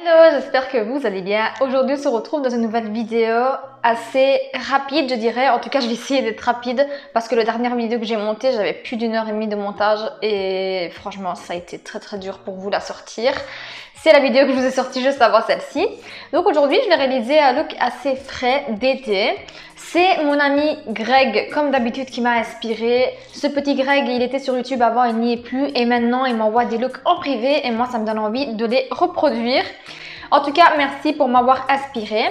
Hello, j'espère que vous allez bien. Aujourd'hui, on se retrouve dans une nouvelle vidéo assez rapide, je dirais. En tout cas, je vais essayer d'être rapide parce que la dernière vidéo que j'ai montée, j'avais plus d'1 heure et demie de montage et franchement, ça a été très dur pour vous la sortir. C'est la vidéo que je vous ai sortie juste avant celle-ci. Donc aujourd'hui, je vais réaliser un look assez frais d'été. C'est mon ami Greg, comme d'habitude, qui m'a inspiré. Ce petit Greg, il était sur YouTube avant, il n'y est plus. Et maintenant, il m'envoie des looks en privé. Et moi, ça me donne envie de les reproduire. En tout cas, merci pour m'avoir inspiré.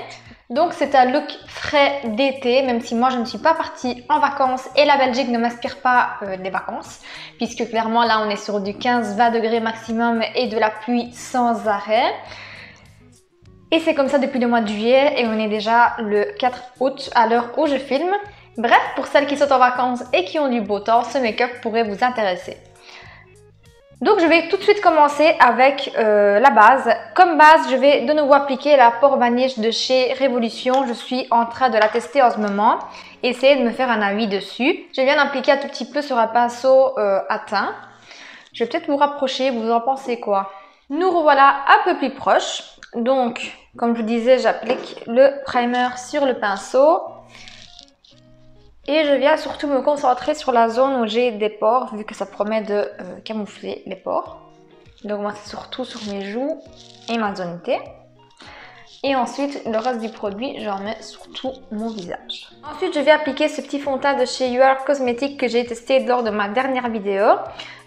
Donc, c'est un look frais d'été, même si moi, je ne suis pas partie en vacances. Et la Belgique ne m'inspire pas des vacances. Puisque clairement, là, on est sur du 15-20 degrés maximum et de la pluie sans arrêt. Et c'est comme ça depuis le mois de juillet et on est déjà le 4 août à l'heure où je filme. Bref, pour celles qui sont en vacances et qui ont du beau temps, ce make-up pourrait vous intéresser. Donc je vais tout de suite commencer avec la base. Comme base, je vais de nouveau appliquer la Pore Vanish de chez Révolution. Je suis en train de la tester en ce moment. Essayez de me faire un avis dessus. Je viens d'appliquer un tout petit peu sur un pinceau à teint. Je vais peut-être vous rapprocher, vous en pensez quoi? Nous revoilà un peu plus proches. Donc, comme je vous disais, j'applique le primer sur le pinceau. Et je viens surtout me concentrer sur la zone où j'ai des pores, vu que ça promet de camoufler les pores. Donc moi, c'est surtout sur mes joues et ma zone T. Et ensuite, le reste du produit, j'en mets sur tout mon visage. Ensuite, je vais appliquer ce petit fond de teint de chez You Are Cosmetics que j'ai testé lors de ma dernière vidéo.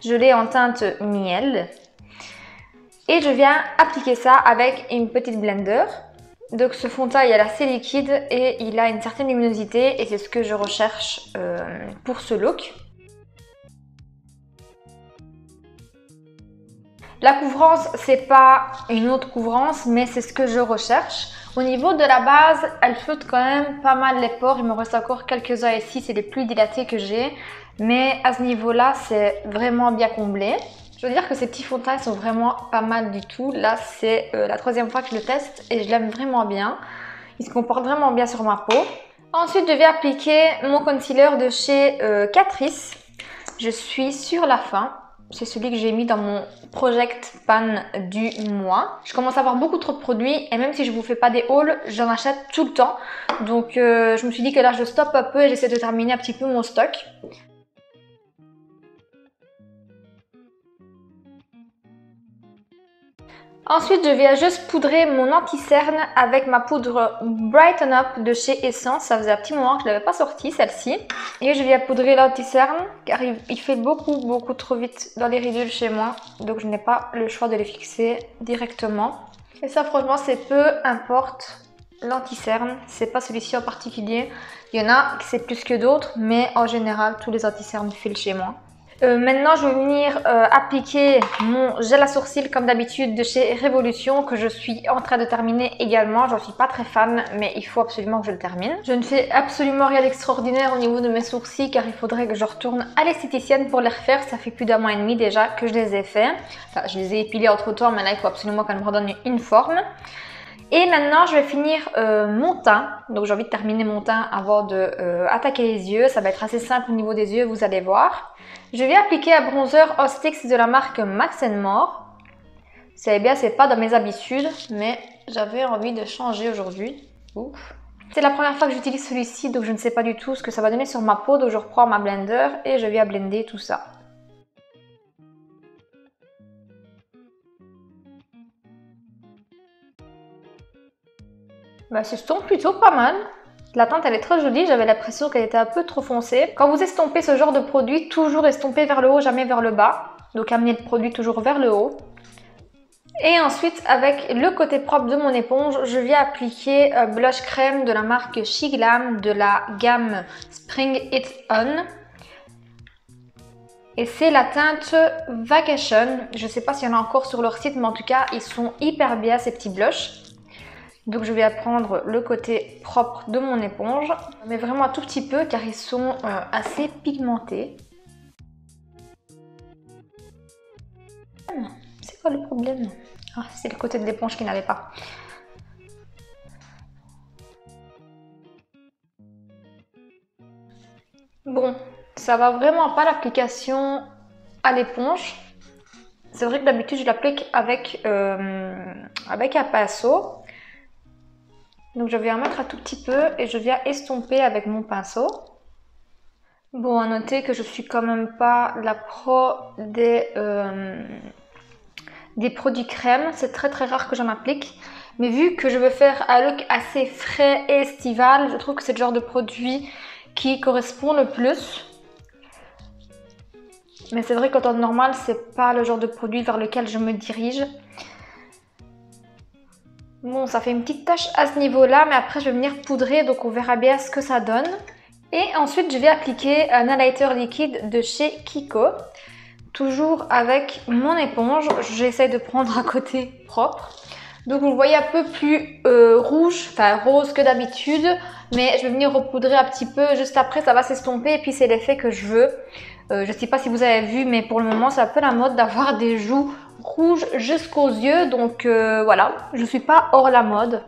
Je l'ai en teinte miel. Et je viens appliquer ça avec une petite blender. Donc ce fond de teint, il est assez liquide et il a une certaine luminosité et c'est ce que je recherche pour ce look. La couvrance, c'est pas une autre couvrance, mais c'est ce que je recherche. Au niveau de la base, elle flotte quand même pas mal les pores. Il me reste encore quelques-uns ici, c'est les plus dilatés que j'ai. Mais à ce niveau-là, c'est vraiment bien comblé. Je veux dire que ces petits fonds de teint sont vraiment pas mal du tout. Là, c'est la troisième fois que je le teste et je l'aime vraiment bien. Il se comporte vraiment bien sur ma peau. Ensuite, je vais appliquer mon concealer de chez Catrice. Je suis sur la fin. C'est celui que j'ai mis dans mon Project Pan du mois. Je commence à avoir beaucoup trop de produits et même si je ne vous fais pas des hauls, j'en achète tout le temps. Donc, je me suis dit que là, je stoppe un peu et j'essaie de terminer un petit peu mon stock. Ensuite, je viens juste poudrer mon anti-cerne avec ma poudre Brighten Up de chez Essence. Ça faisait un petit moment que je ne l'avais pas sortie, celle-ci. Et je viens poudrer l'anti-cerne car il fait beaucoup trop vite dans les ridules chez moi. Donc, je n'ai pas le choix de les fixer directement. Et ça, franchement, c'est peu importe l'anti-cerne. C'est pas celui-ci en particulier. Il y en a qui c'est plus que d'autres, mais en général, tous les anti-cernes filent chez moi. Maintenant, je vais venir appliquer mon gel à sourcils comme d'habitude de chez Révolution que je suis en train de terminer également. J'en suis pas très fan, mais il faut absolument que je le termine. Je ne fais absolument rien d'extraordinaire au niveau de mes sourcils car il faudrait que je retourne à l'esthéticienne pour les refaire. Ça fait plus d'1 mois et demi déjà que je les ai faits. Enfin, je les ai épilés entre temps, mais là, il faut absolument qu'elle me redonne une forme. Et maintenant, je vais finir mon teint. Donc, j'ai envie de terminer mon teint avant de attaquer les yeux. Ça va être assez simple au niveau des yeux, vous allez voir. Je vais appliquer un bronzer Ostix de la marque Max More. Vous savez bien, c'est pas dans mes habitudes, mais j'avais envie de changer aujourd'hui. C'est la première fois que j'utilise celui-ci, donc je ne sais pas du tout ce que ça va donner sur ma peau. Donc, je reprends ma blender et je viens blender tout ça. Bah, ça estompe plutôt pas mal. La teinte elle est très jolie, j'avais l'impression qu'elle était un peu trop foncée. Quand vous estompez ce genre de produit, toujours estomper vers le haut, jamais vers le bas. Donc amener le produit toujours vers le haut. Et ensuite, avec le côté propre de mon éponge, je viens appliquer blush crème de la marque She Glam de la gamme Spring It On. Et c'est la teinte Vacation. Je ne sais pas s'il y en a encore sur leur site, mais en tout cas, ils sont hyper bien ces petits blushs. Donc je vais prendre le côté propre de mon éponge, mais vraiment un tout petit peu car ils sont assez pigmentés. C'est quoi le problème? Ah, c'est le côté de l'éponge qui n'allait pas. Bon, ça va vraiment pas l'application à l'éponge. C'est vrai que d'habitude je l'applique avec un pinceau. Donc je viens mettre un tout petit peu et je viens estomper avec mon pinceau. Bon, à noter que je suis quand même pas la pro des produits crème. C'est très rare que j'en applique. Mais vu que je veux faire un look assez frais et estival, je trouve que c'est le genre de produit qui correspond le plus. Mais c'est vrai qu'en temps normal, c'est pas le genre de produit vers lequel je me dirige. Bon, ça fait une petite tache à ce niveau-là, mais après je vais venir poudrer, donc on verra bien ce que ça donne. Et ensuite, je vais appliquer un highlighter liquide de chez Kiko. Toujours avec mon éponge, j'essaie de prendre un côté propre. Donc vous le voyez un peu plus rouge, enfin rose que d'habitude. Mais je vais venir repoudrer un petit peu, juste après ça va s'estomper et puis c'est l'effet que je veux. Je ne sais pas si vous avez vu, mais pour le moment c'est un peu la mode d'avoir des joues rouges jusqu'aux yeux. Donc voilà, je ne suis pas hors la mode.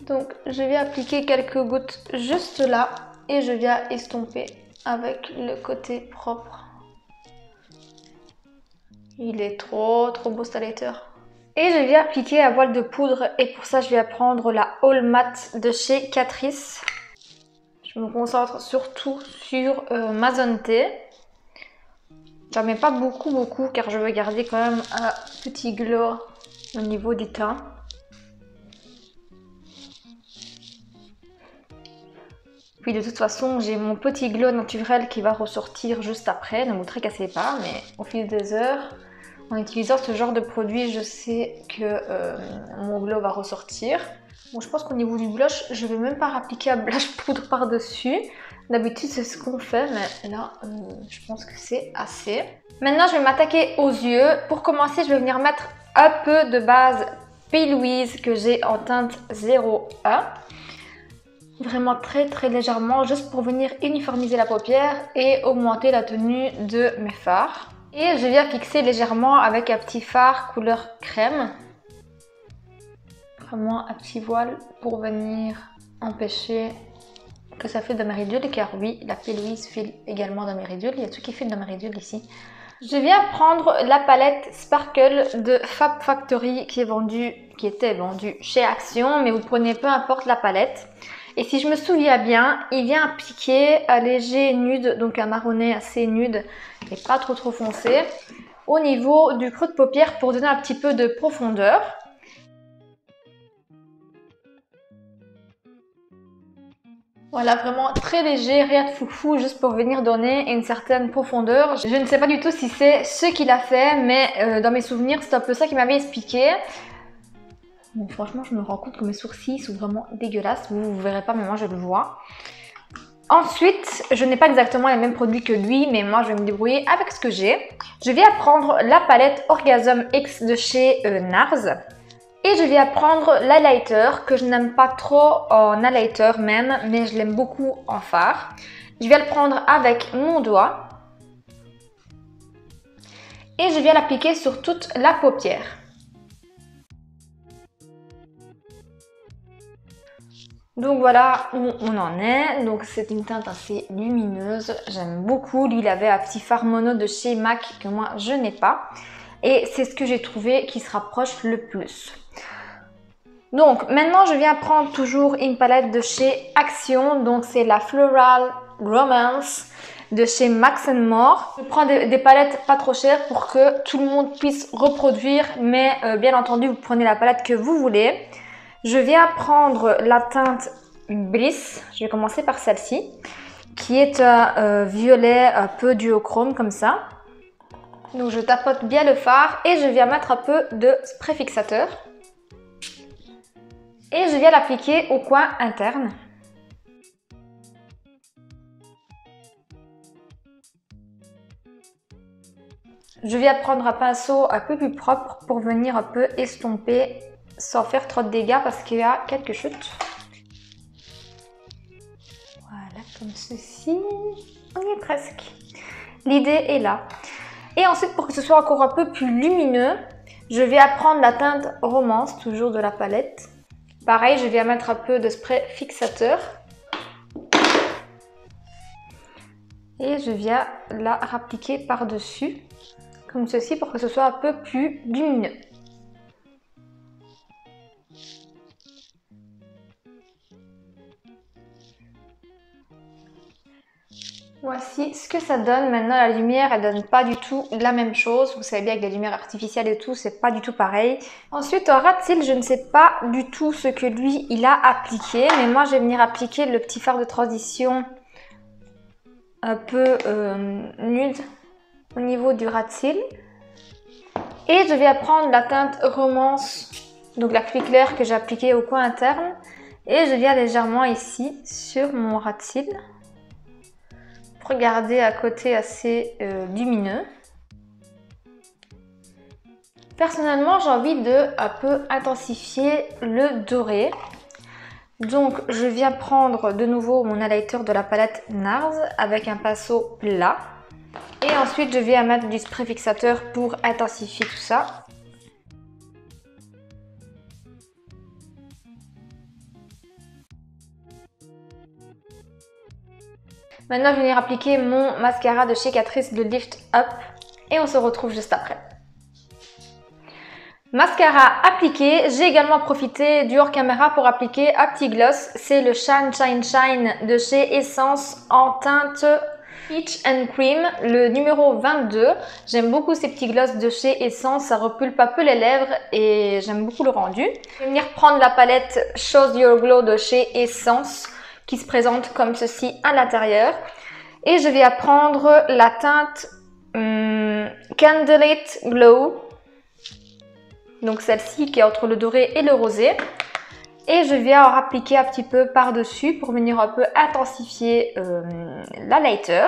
Donc je vais appliquer quelques gouttes juste là et je viens estomper avec le côté propre. Il est trop beau cet highlighter. Et je viens appliquer un voile de poudre et pour ça je vais prendre la All Matte de chez Catrice. Je me concentre surtout sur ma zone T. J'en mets pas beaucoup car je veux garder quand même un petit glow au niveau du teint. Puis de toute façon j'ai mon petit glow naturel qui va ressortir juste après, ne vous tracassez pas, mais au fil des heures, en utilisant ce genre de produit, je sais que mon glow va ressortir. Bon, je pense qu'au niveau du blush, je vais même pas appliquer un blush poudre par-dessus. D'habitude, c'est ce qu'on fait, mais là, je pense que c'est assez. Maintenant, je vais m'attaquer aux yeux. Pour commencer, je vais venir mettre un peu de base P. Louise que j'ai en teinte 01. Vraiment très légèrement, juste pour venir uniformiser la paupière et augmenter la tenue de mes fards. Et je viens fixer légèrement avec un petit fard couleur crème. Vraiment un petit voile pour venir empêcher que ça file dans mes ridules, car oui, la P. Louise file également dans mes ridules. Il y a tout qui file dans mes ridules ici. Je viens prendre la palette Sparkle de Fab Factory qui était vendue chez Action, mais vous prenez peu importe la palette. Et si je me souviens bien, il vient appliquer un léger nude, donc un marronné assez nude et pas trop foncé, au niveau du creux de paupière pour donner un petit peu de profondeur. Voilà, vraiment très léger, rien de foufou, juste pour venir donner une certaine profondeur. Je ne sais pas du tout si c'est ce qu'il a fait, mais dans mes souvenirs, c'est un peu ça qu'il m'avait expliqué. Bon, franchement, je me rends compte que mes sourcils sont vraiment dégueulasses. Vous ne verrez pas, mais moi, je le vois. Ensuite, je n'ai pas exactement les mêmes produits que lui, mais moi, je vais me débrouiller avec ce que j'ai. Je vais prendre la palette Orgasm X de chez NARS. Et je vais prendre l'highlighter, que je n'aime pas trop en highlighter même, mais je l'aime beaucoup en fard. Je vais le prendre avec mon doigt. Et je viens l'appliquer sur toute la paupière. Donc voilà où on en est. Donc c'est une teinte assez lumineuse. J'aime beaucoup. Lui, il avait un petit fard mono de chez MAC que moi, je n'ai pas. Et c'est ce que j'ai trouvé qui se rapproche le plus. Donc maintenant je viens prendre toujours une palette de chez Action, donc c'est la Floral Romance de chez Max & More. Je prends des palettes pas trop chères pour que tout le monde puisse reproduire, mais bien entendu vous prenez la palette que vous voulez. Je viens prendre la teinte Bliss, je vais commencer par celle-ci, qui est un violet un peu duochrome comme ça. Donc je tapote bien le fard et je viens mettre un peu de spray fixateur. Et je viens l'appliquer au coin interne. Je viens prendre un pinceau un peu plus propre pour venir un peu estomper sans faire trop de dégâts parce qu'il y a quelques chutes. Voilà, comme ceci. On y est presque. L'idée est là. Et ensuite, pour que ce soit encore un peu plus lumineux, je vais prendre la teinte Romance, toujours de la palette. Pareil, je viens mettre un peu de spray fixateur. Et je viens la rappliquer par-dessus. comme ceci pour que ce soit un peu plus lumineux. Voici ce que ça donne. Maintenant, la lumière, elle donne pas du tout la même chose. Vous savez bien que les lumières artificielles et tout, c'est pas du tout pareil. Ensuite, au ras de cils, je ne sais pas du tout ce que lui, il a appliqué. Mais moi, je vais venir appliquer le petit fard de transition un peu nude au niveau du ras de cils. Et je vais prendre la teinte Romance, donc la plus claire que j'ai appliquée au coin interne. Et je viens légèrement ici sur mon ras de cils. Pour garder un côté assez lumineux. Personnellement, j'ai envie de un peu intensifier le doré. Donc, je viens prendre de nouveau mon highlighter de la palette NARS avec un pinceau plat. Et ensuite, je vais mettre du spray fixateur pour intensifier tout ça. Maintenant, je vais venir appliquer mon mascara de chez Catrice de Lift Up et on se retrouve juste après. Mascara appliqué, j'ai également profité du hors caméra pour appliquer un petit gloss. C'est le Shine Shine Shine de chez Essence en teinte Peach and Cream, le numéro 22. J'aime beaucoup ces petits gloss de chez Essence, ça repulpe un peu les lèvres et j'aime beaucoup le rendu. Je vais venir prendre la palette Show Your Glow de chez Essence, qui se présente comme ceci à l'intérieur. Et je vais prendre la teinte Candlelit Glow. Donc celle-ci qui est entre le doré et le rosé. Et je viens en appliquer un petit peu par-dessus pour venir un peu intensifier l'highlighter.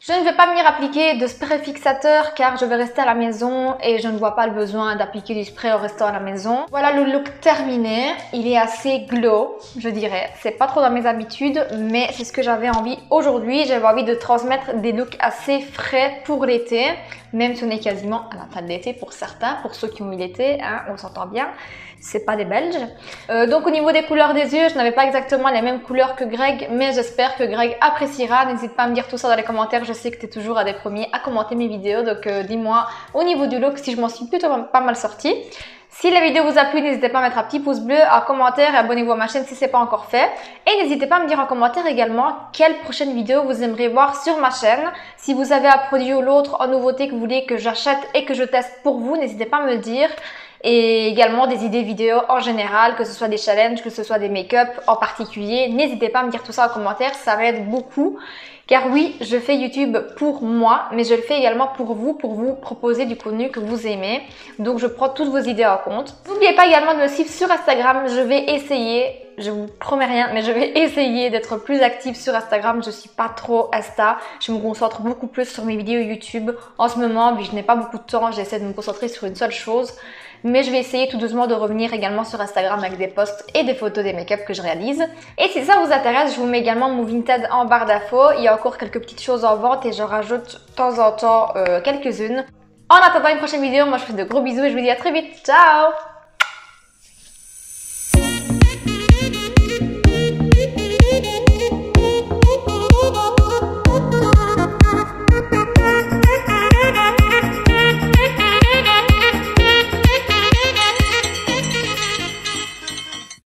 Je ne vais pas venir appliquer de spray fixateur car je vais rester à la maison et je ne vois pas le besoin d'appliquer du spray en restant à la maison. Voilà le look terminé. Il est assez glow, je dirais. C'est pas trop dans mes habitudes, mais c'est ce que j'avais envie aujourd'hui. J'avais envie de transmettre des looks assez frais pour l'été, même si on est quasiment à la fin de l'été pour certains, pour ceux qui ont eu l'été, hein, on s'entend bien. C'est pas des Belges. Donc au niveau des couleurs des yeux, je n'avais pas exactement les mêmes couleurs que Greg, mais j'espère que Greg appréciera. N'hésite pas à me dire tout ça dans les commentaires, je sais que tu es toujours un des premiers à commenter mes vidéos, donc dis-moi au niveau du look si je m'en suis plutôt pas mal sortie. Si la vidéo vous a plu, n'hésitez pas à mettre un petit pouce bleu, un commentaire et abonnez-vous à ma chaîne si ce n'est pas encore fait. Et n'hésitez pas à me dire en commentaire également quelle prochaine vidéo vous aimeriez voir sur ma chaîne. Si vous avez un produit ou l'autre en nouveauté que vous voulez que j'achète et que je teste pour vous, n'hésitez pas à me le dire. Et également des idées vidéo en général, que ce soit des challenges, que ce soit des make-up en particulier. N'hésitez pas à me dire tout ça en commentaire, ça m'aide beaucoup. Car oui, je fais YouTube pour moi, mais je le fais également pour vous proposer du contenu que vous aimez. Donc je prends toutes vos idées en compte. N'oubliez pas également de me suivre sur Instagram, je vais essayer, je vous promets rien, mais je vais essayer d'être plus active sur Instagram. Je suis pas trop Insta, je me concentre beaucoup plus sur mes vidéos YouTube. En ce moment, vu que je n'ai pas beaucoup de temps, j'essaie de me concentrer sur une seule chose. Mais je vais essayer tout doucement de revenir également sur Instagram avec des posts et des photos des make-up que je réalise. Et si ça vous intéresse, je vous mets également mon Vinted en barre d'infos. Il y a encore quelques petites choses en vente et je rajoute de temps en temps quelques-unes. En attendant une prochaine vidéo, moi je vous fais de gros bisous et je vous dis à très vite. Ciao!